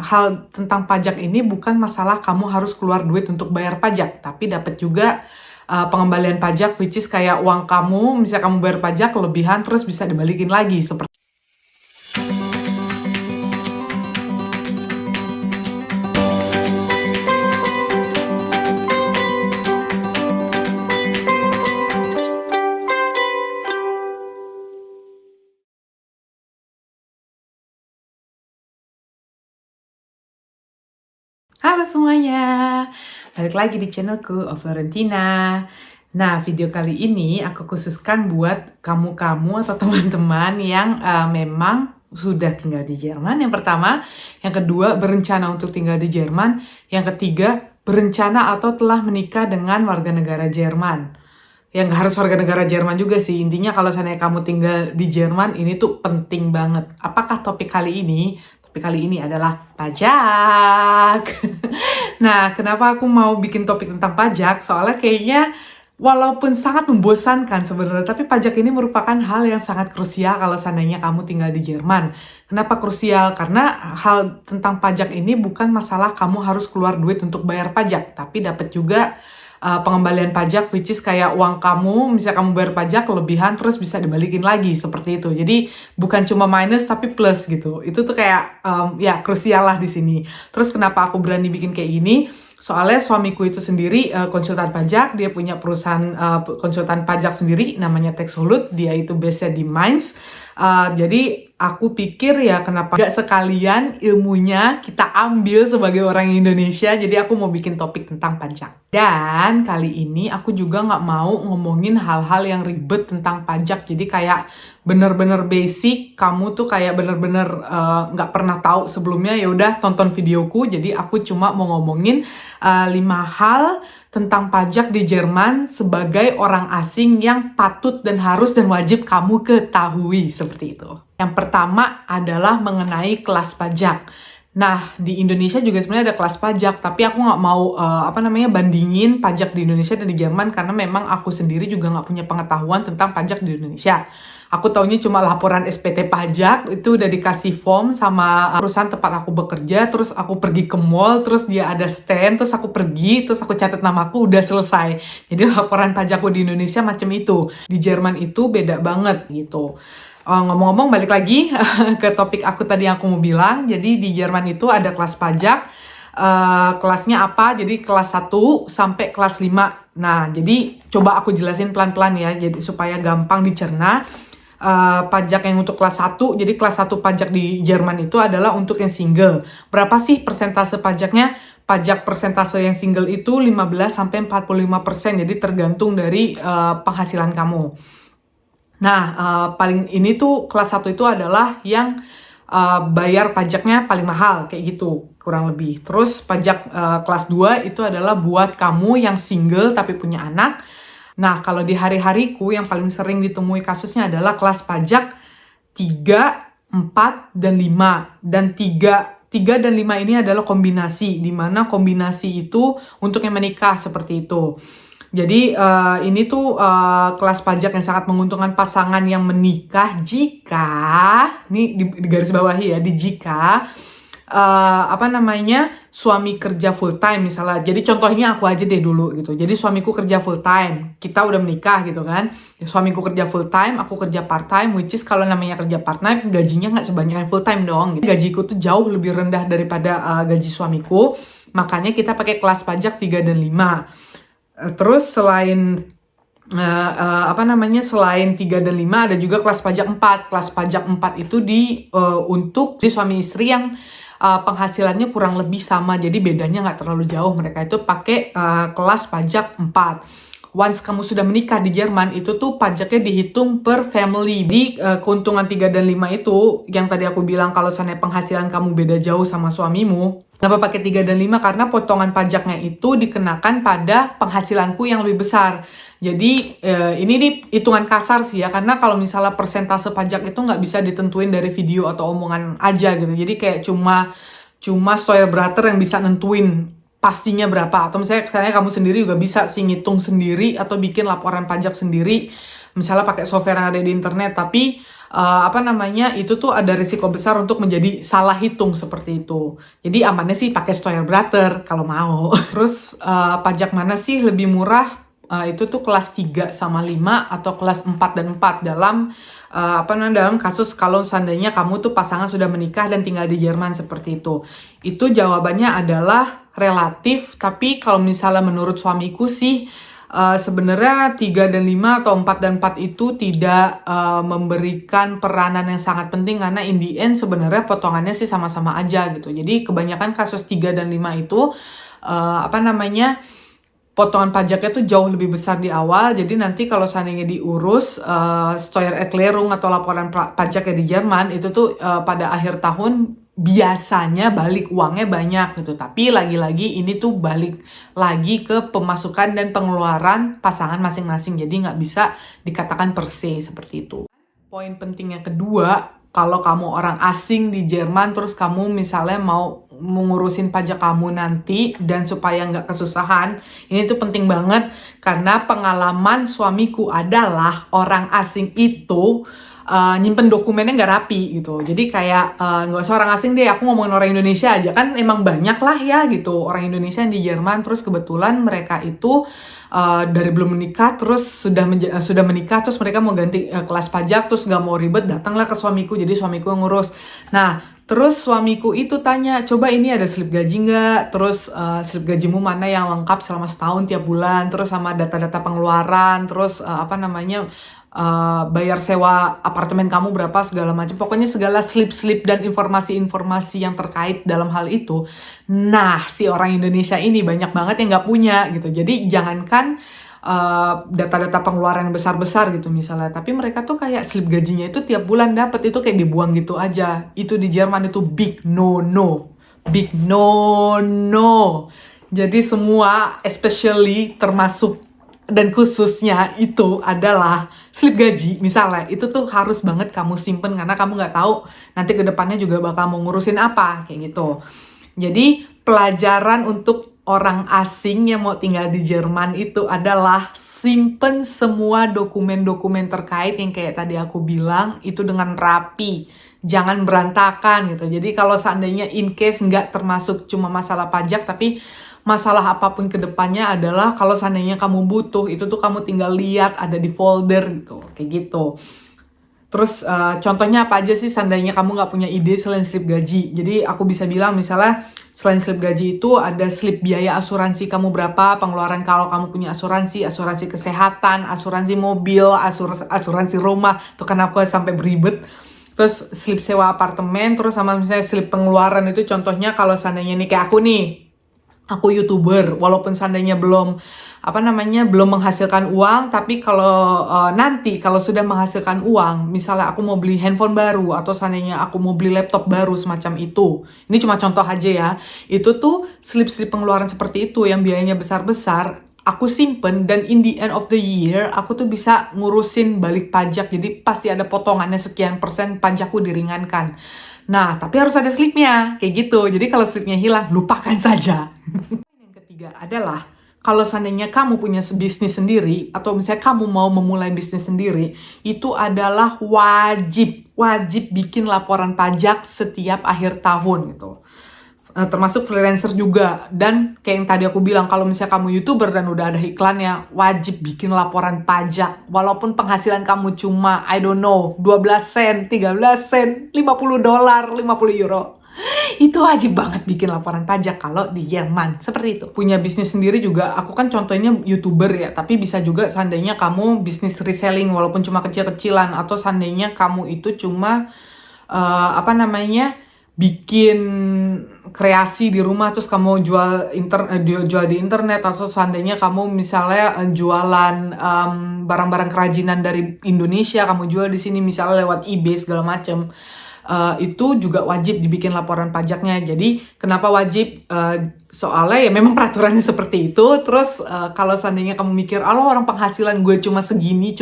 hal tentang pajak ini bukan masalah kamu harus keluar duit untuk bayar pajak, tapi dapat juga pengembalian pajak, which is kayak uang kamu, misalnya kamu bayar pajak kelebihan terus bisa dibalikin lagi seperti. Halo semuanya, balik lagi di channelku, Florentina. Nah, video kali ini aku khususkan buat kamu-kamu atau teman-teman yang memang sudah tinggal di Jerman, yang pertama. Yang kedua, berencana untuk tinggal di Jerman. Yang ketiga, berencana atau telah menikah dengan warga negara Jerman. Ya nggak harus warga negara Jerman juga sih, intinya kalau seandainya kamu tinggal di Jerman, ini tuh penting banget. Apakah topik kali ini? Topik kali ini adalah pajak. Nah, kenapa aku mau bikin topik tentang pajak? Soalnya kayaknya walaupun sangat membosankan sebenarnya, tapi pajak ini merupakan hal yang sangat krusial kalau seandainya kamu tinggal di Jerman. Kenapa krusial? Karena hal tentang pajak ini bukan masalah kamu harus keluar duit untuk bayar pajak, tapi dapat juga pengembalian pajak, which is kayak uang kamu, misalnya kamu bayar pajak kelebihan terus bisa dibalikin lagi seperti itu. Jadi bukan cuma minus tapi plus gitu. Itu tuh kayak ya krusial lah di sini. Terus kenapa aku berani bikin kayak gini? Soalnya suamiku itu sendiri konsultan pajak, dia punya perusahaan konsultan pajak sendiri namanya Taxolut, dia itu base di Mainz. Jadi aku pikir ya kenapa gak sekalian ilmunya kita ambil sebagai orang Indonesia. Jadi aku mau bikin topik tentang pajak. Dan kali ini aku juga gak mau ngomongin hal-hal yang ribet tentang pajak. Jadi kayak bener-bener basic, kamu tuh kayak bener-bener gak pernah tahu sebelumnya, ya udah tonton videoku. Jadi aku cuma mau ngomongin 5 hal tentang pajak di Jerman sebagai orang asing yang patut dan harus dan wajib kamu ketahui, seperti itu. Yang pertama adalah mengenai kelas pajak. Nah, di Indonesia juga sebenarnya ada kelas pajak, tapi aku nggak mau bandingin pajak di Indonesia dan di Jerman karena memang aku sendiri juga nggak punya pengetahuan tentang pajak di Indonesia. Aku taunya cuma laporan SPT pajak, itu udah dikasih form sama perusahaan tempat aku bekerja, terus aku pergi ke mall, terus dia ada stand, terus aku pergi, terus aku catat namaku, udah selesai. Jadi laporan pajakku di Indonesia macam itu. Di Jerman itu beda banget gitu. Ngomong-ngomong balik lagi ke topik aku tadi yang aku mau bilang. Jadi di Jerman itu ada kelas pajak. Kelasnya apa? Jadi kelas 1 sampai kelas 5. Nah, jadi coba aku jelasin pelan-pelan ya, jadi supaya gampang dicerna. Pajak yang untuk kelas 1, jadi kelas 1 pajak di Jerman itu adalah untuk yang single. Berapa sih persentase pajaknya? Pajak persentase yang single itu 15-45%, jadi tergantung dari penghasilan kamu. Nah, paling ini tuh kelas 1 itu adalah yang bayar pajaknya paling mahal, kayak gitu kurang lebih. Terus pajak kelas 2 itu adalah buat kamu yang single tapi punya anak. Nah, kalau di hari-hariku yang paling sering ditemui kasusnya adalah kelas pajak 3, 4, dan 5. Dan 3 dan 5 ini adalah kombinasi, di mana kombinasi itu untuk yang menikah seperti itu. Jadi ini tuh kelas pajak yang sangat menguntungkan pasangan yang menikah jika, ini di garis bawahi ya, jika suami kerja full time misalnya. Jadi contohnya aku aja deh dulu gitu. Jadi suamiku kerja full time, kita udah menikah gitu kan. Suamiku kerja full time, aku kerja part time, which is kalau namanya kerja part time gajinya nggak sebanyak yang full time dong gitu. Gajiku tuh jauh lebih rendah daripada gaji suamiku. Makanya kita pakai kelas pajak 3 dan 5. Terus selain selain 3 dan 5 ada juga kelas pajak 4. Kelas pajak 4 itu untuk suami istri yang penghasilannya kurang lebih sama, jadi bedanya nggak terlalu jauh. Mereka itu pakai kelas pajak 4. Once kamu sudah menikah di Jerman, itu tuh pajaknya dihitung per family. Di keuntungan 3 dan 5 itu, yang tadi aku bilang kalau seandainya penghasilan kamu beda jauh sama suamimu, kenapa pakai 3 dan 5? Karena potongan pajaknya itu dikenakan pada penghasilanku yang lebih besar. Jadi ini nih hitungan kasar sih ya, karena kalau misalnya persentase pajak itu nggak bisa ditentuin dari video atau omongan aja gitu. Jadi kayak cuma Steuerberater yang bisa nentuin pastinya berapa. Atau misalnya kamu sendiri juga bisa sih ngitung sendiri atau bikin laporan pajak sendiri, misalnya pakai software yang ada di internet. Tapi apa namanya, itu tuh ada risiko besar untuk menjadi salah hitung seperti itu. Jadi amannya sih pakai Steuerberater kalau mau. Terus pajak mana sih lebih murah? Itu tuh kelas 3 sama 5 atau kelas 4 dan 4 dalam dalam kasus kalau seandainya kamu tuh pasangan sudah menikah dan tinggal di Jerman seperti itu. Itu jawabannya adalah relatif, tapi kalau misalnya menurut suamiku sih sebenarnya 3 dan 5 atau 4 dan 4 itu tidak memberikan peranan yang sangat penting karena in the end sebenarnya potongannya sih sama-sama aja gitu. Jadi kebanyakan kasus 3 dan 5 itu potongan pajaknya tuh jauh lebih besar di awal. Jadi nanti kalau seandainya diurus Steuererklärung atau laporan pajaknya di Jerman itu tuh pada akhir tahun biasanya balik uangnya banyak gitu. Tapi lagi-lagi ini tuh balik lagi ke pemasukan dan pengeluaran pasangan masing-masing. Jadi nggak bisa dikatakan per se seperti itu. Poin penting yang kedua, kalau kamu orang asing di Jerman terus kamu misalnya mau mengurusin pajak kamu nanti dan supaya nggak kesusahan, ini tuh penting banget karena pengalaman suamiku adalah orang asing itu nyimpen dokumennya nggak rapi gitu. Jadi kayak nggak usah orang asing deh, aku ngomongin orang Indonesia aja kan emang banyak lah ya gitu orang Indonesia yang di Jerman. Terus kebetulan mereka itu dari belum menikah terus sudah menikah terus mereka mau ganti kelas pajak terus nggak mau ribet, datanglah ke suamiku, jadi suamiku yang ngurus. Nah terus suamiku itu tanya, coba ini ada slip gaji nggak? Terus slip gajimu mana yang lengkap selama setahun tiap bulan? Terus sama data-data pengeluaran, terus bayar sewa apartemen kamu berapa segala macam. Pokoknya segala slip-slip dan informasi-informasi yang terkait dalam hal itu. Nah, si orang Indonesia ini banyak banget yang nggak punya gitu. Jadi jangankan data-data pengeluaran yang besar-besar gitu misalnya, tapi mereka tuh kayak slip gajinya itu tiap bulan dapat, itu kayak dibuang gitu aja. Itu di Jerman itu big no-no. Big no-no. Jadi semua, especially termasuk dan khususnya itu adalah slip gaji misalnya, itu tuh harus banget kamu simpen karena kamu nggak tahu nanti ke depannya juga bakal mau ngurusin apa kayak gitu. Jadi pelajaran untuk orang asing yang mau tinggal di Jerman itu adalah simpen semua dokumen-dokumen terkait yang kayak tadi aku bilang itu dengan rapi, jangan berantakan gitu. Jadi kalau seandainya in case nggak termasuk cuma masalah pajak tapi masalah apapun ke depannya adalah kalau seandainya kamu butuh, itu tuh kamu tinggal lihat ada di folder gitu, kayak gitu. Terus contohnya apa aja sih seandainya kamu nggak punya ide selain slip gaji. Jadi aku bisa bilang misalnya selain slip gaji itu ada slip biaya asuransi kamu berapa, pengeluaran kalau kamu punya asuransi kesehatan, asuransi mobil, asuransi rumah. Tuh kenapa sampai beribet. Terus slip sewa apartemen, terus sama misalnya slip pengeluaran itu contohnya kalau seandainya nih kayak aku YouTuber, walaupun seandainya belum menghasilkan uang, tapi kalau nanti kalau sudah menghasilkan uang, misalnya aku mau beli handphone baru atau seandainya aku mau beli laptop baru semacam itu. Ini cuma contoh aja ya. Itu tuh slip-slip pengeluaran seperti itu yang biayanya besar-besar, aku simpen dan in the end of the year aku tuh bisa ngurusin balik pajak. Jadi pasti ada potongannya sekian persen pajakku diringankan. Nah, tapi harus ada slipnya, kayak gitu. Jadi kalau slipnya hilang, lupakan saja. Yang ketiga adalah, kalau seandainya kamu punya bisnis sendiri, atau misalnya kamu mau memulai bisnis sendiri, itu adalah wajib bikin laporan pajak setiap akhir tahun gitu. Termasuk freelancer juga. Dan kayak yang tadi aku bilang, kalau misalnya kamu YouTuber dan udah ada iklannya, wajib bikin laporan pajak. Walaupun penghasilan kamu cuma, 12 sen, 13 sen, $50, 50 euro. Itu wajib banget bikin laporan pajak kalau di Jerman. Seperti itu. Punya bisnis sendiri juga, aku kan contohnya YouTuber ya, tapi bisa juga seandainya kamu bisnis reselling walaupun cuma kecil-kecilan, atau seandainya kamu itu cuma bikin kreasi di rumah terus kamu jual di internet, atau seandainya kamu misalnya jualan barang-barang kerajinan dari Indonesia kamu jual di sini misalnya lewat eBay segala macam, itu juga wajib dibikin laporan pajaknya. Jadi kenapa wajib? Soalnya ya memang peraturannya seperti itu. Terus kalau seandainya kamu mikir, orang penghasilan gue cuma segini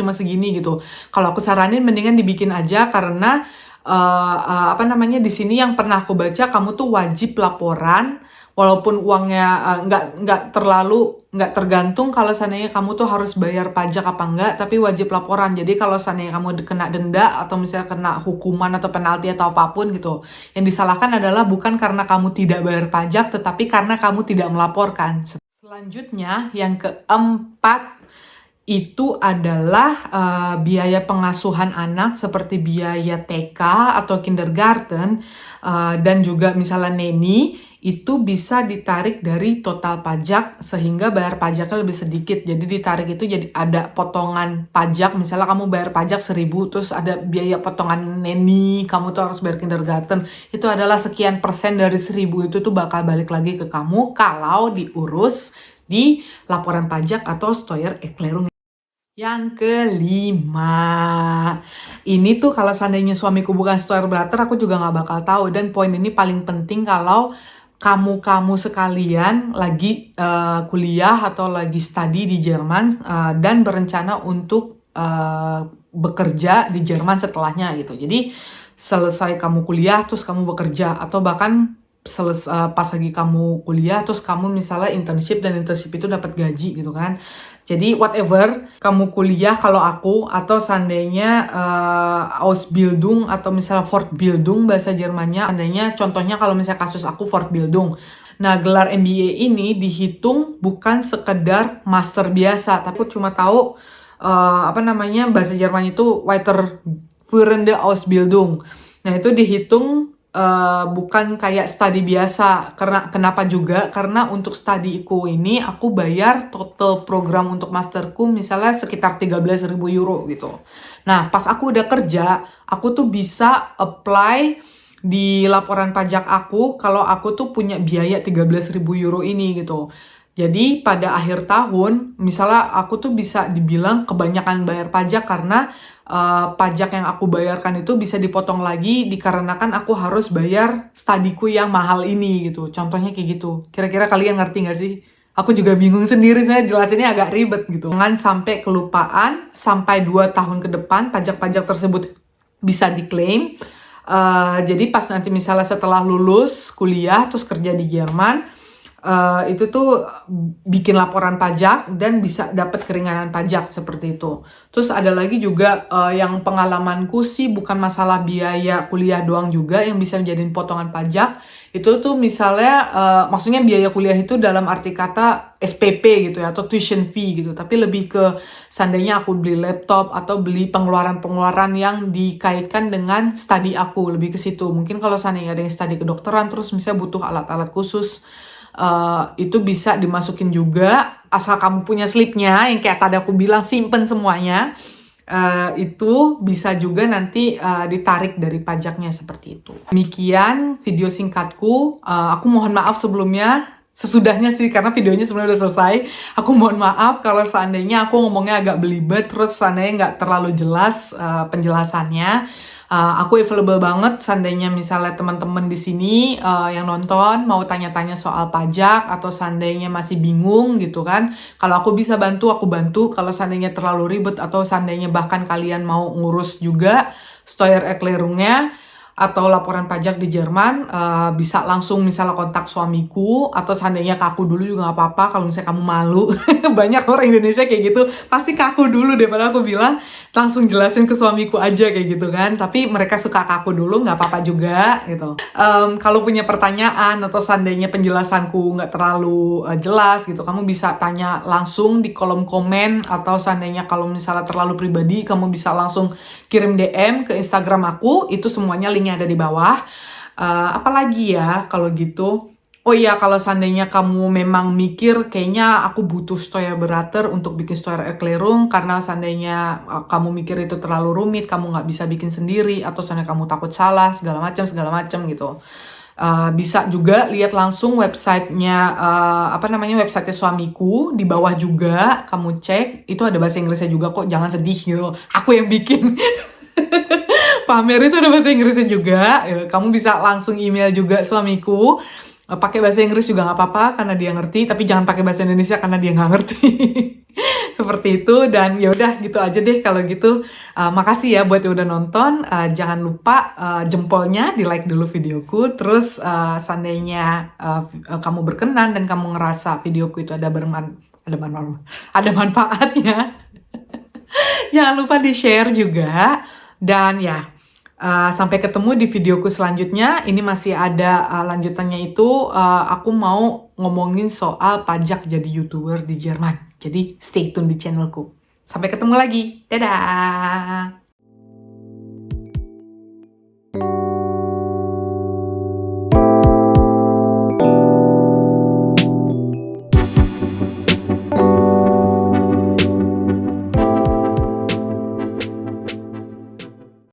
gitu, kalau aku saranin mendingan dibikin aja karena di sini yang pernah aku baca, kamu tuh wajib laporan walaupun uangnya nggak tergantung kalau seandainya kamu tuh harus bayar pajak apa enggak, tapi wajib laporan. Jadi kalau seandainya kamu kena denda atau misalnya kena hukuman atau penalti atau apapun gitu, yang disalahkan adalah bukan karena kamu tidak bayar pajak, tetapi karena kamu tidak melaporkan. Selanjutnya, yang keempat itu adalah biaya pengasuhan anak seperti biaya TK atau kindergarten dan juga misalnya neni, itu bisa ditarik dari total pajak sehingga bayar pajaknya lebih sedikit. Jadi ditarik itu jadi ada potongan pajak, misalnya kamu bayar pajak 1.000, terus ada biaya potongan neni, kamu tuh harus bayar kindergarten, itu adalah sekian persen dari 1.000, itu tuh bakal balik lagi ke kamu kalau diurus di laporan pajak atau Steuererklärung. Yang kelima, ini tuh kalau seandainya suamiku bukan Steuerberater, aku juga nggak bakal tahu. Dan poin ini paling penting kalau kamu sekalian lagi kuliah atau lagi studi di Jerman dan berencana untuk bekerja di Jerman setelahnya gitu. Jadi selesai kamu kuliah terus kamu bekerja, atau bahkan pas lagi kamu kuliah terus kamu misalnya internship, dan internship itu dapat gaji gitu kan. Jadi whatever kamu kuliah, kalau aku atau seandainya Ausbildung atau misalnya Fortbildung bahasa Jermannya, seandainya contohnya kalau misalnya kasus aku Fortbildung. Nah, gelar MBA ini dihitung bukan sekedar master biasa, tapi aku cuma tahu bahasa Jerman itu Weiterführende Ausbildung. Nah, itu dihitung bukan kayak studi biasa. Kenapa juga? Karena untuk studiku ini aku bayar total program untuk masterku misalnya sekitar 13.000 euro gitu. Nah, pas aku udah kerja, aku tuh bisa apply di laporan pajak aku kalau aku tuh punya biaya 13.000 euro ini gitu. Jadi pada akhir tahun, misalnya aku tuh bisa dibilang kebanyakan bayar pajak karena pajak yang aku bayarkan itu bisa dipotong lagi dikarenakan aku harus bayar studiku yang mahal ini gitu. Contohnya kayak gitu. Kira-kira kalian ngerti nggak sih? Aku juga bingung sendiri, saya jelasinnya agak ribet gitu. Jangan sampai kelupaan, sampai 2 tahun ke depan pajak-pajak tersebut bisa diklaim. Jadi pas nanti misalnya setelah lulus kuliah terus kerja di Jerman, itu tuh bikin laporan pajak dan bisa dapat keringanan pajak seperti itu. Terus ada lagi juga yang pengalamanku sih bukan masalah biaya kuliah doang juga yang bisa menjadi potongan pajak. Itu tuh misalnya maksudnya biaya kuliah itu dalam arti kata SPP gitu ya, atau tuition fee gitu. Tapi lebih ke seandainya aku beli laptop atau beli pengeluaran-pengeluaran yang dikaitkan dengan studi aku, lebih ke situ. Mungkin kalau seandainya ada yang studi kedokteran terus misalnya butuh alat-alat khusus, itu bisa dimasukin juga asal kamu punya slipnya yang kayak tadi aku bilang, simpen semuanya. Itu bisa juga nanti ditarik dari pajaknya seperti itu. Demikian video singkatku. Aku mohon maaf sebelumnya, sesudahnya sih karena videonya sebenarnya udah selesai. Aku mohon maaf kalau seandainya aku ngomongnya agak belibet, terus seandainya nggak terlalu jelas penjelasannya. Aku available banget seandainya misalnya teman-teman di sini yang nonton mau tanya-tanya soal pajak atau seandainya masih bingung gitu kan. Kalau aku bisa bantu, aku bantu. Kalau seandainya terlalu ribet atau seandainya bahkan kalian mau ngurus juga Steuererklärungnya atau laporan pajak di Jerman, bisa langsung misalnya kontak suamiku, atau seandainya ke aku dulu juga nggak apa-apa kalau misalnya kamu malu. Banyak orang Indonesia kayak gitu, pasti ke aku dulu daripada aku bilang langsung jelasin ke suamiku aja kayak gitu kan. Tapi mereka suka ke aku dulu, nggak apa-apa juga gitu. Kalau punya pertanyaan atau seandainya penjelasanku nggak terlalu jelas gitu, kamu bisa tanya langsung di kolom komen, atau seandainya kalau misalnya terlalu pribadi, kamu bisa langsung kirim DM ke Instagram aku, itu semuanya linknya ada di bawah. Apalagi ya kalau gitu. Oh iya, kalau seandainya kamu memang mikir kayaknya aku butuh Steuerberater untuk bikin Steuererklärung, karena seandainya kamu mikir itu terlalu rumit, kamu nggak bisa bikin sendiri, atau seandainya kamu takut salah segala macam gitu. Bisa juga lihat langsung websitenya, website suamiku di bawah juga, kamu cek, itu ada bahasa Inggrisnya juga kok, jangan sedih gitu, aku yang bikin. Pamer itu ada bahasa Inggrisnya juga, kamu bisa langsung email juga suamiku, pakai bahasa Inggris juga nggak apa-apa karena dia ngerti, tapi jangan pakai bahasa Indonesia karena dia nggak ngerti. Seperti itu. Dan ya udah gitu aja deh kalau gitu. Makasih ya buat yang udah nonton. Jangan lupa jempolnya di like dulu videoku. Terus seandainya kamu berkenan dan kamu ngerasa videoku itu ada manfaatnya, jangan lupa di share juga. Dan ya, sampai ketemu di videoku selanjutnya. Ini masih ada lanjutannya itu. Aku mau ngomongin soal pajak jadi YouTuber di Jerman. Jadi stay tune di channelku. Sampai ketemu lagi. Dadah!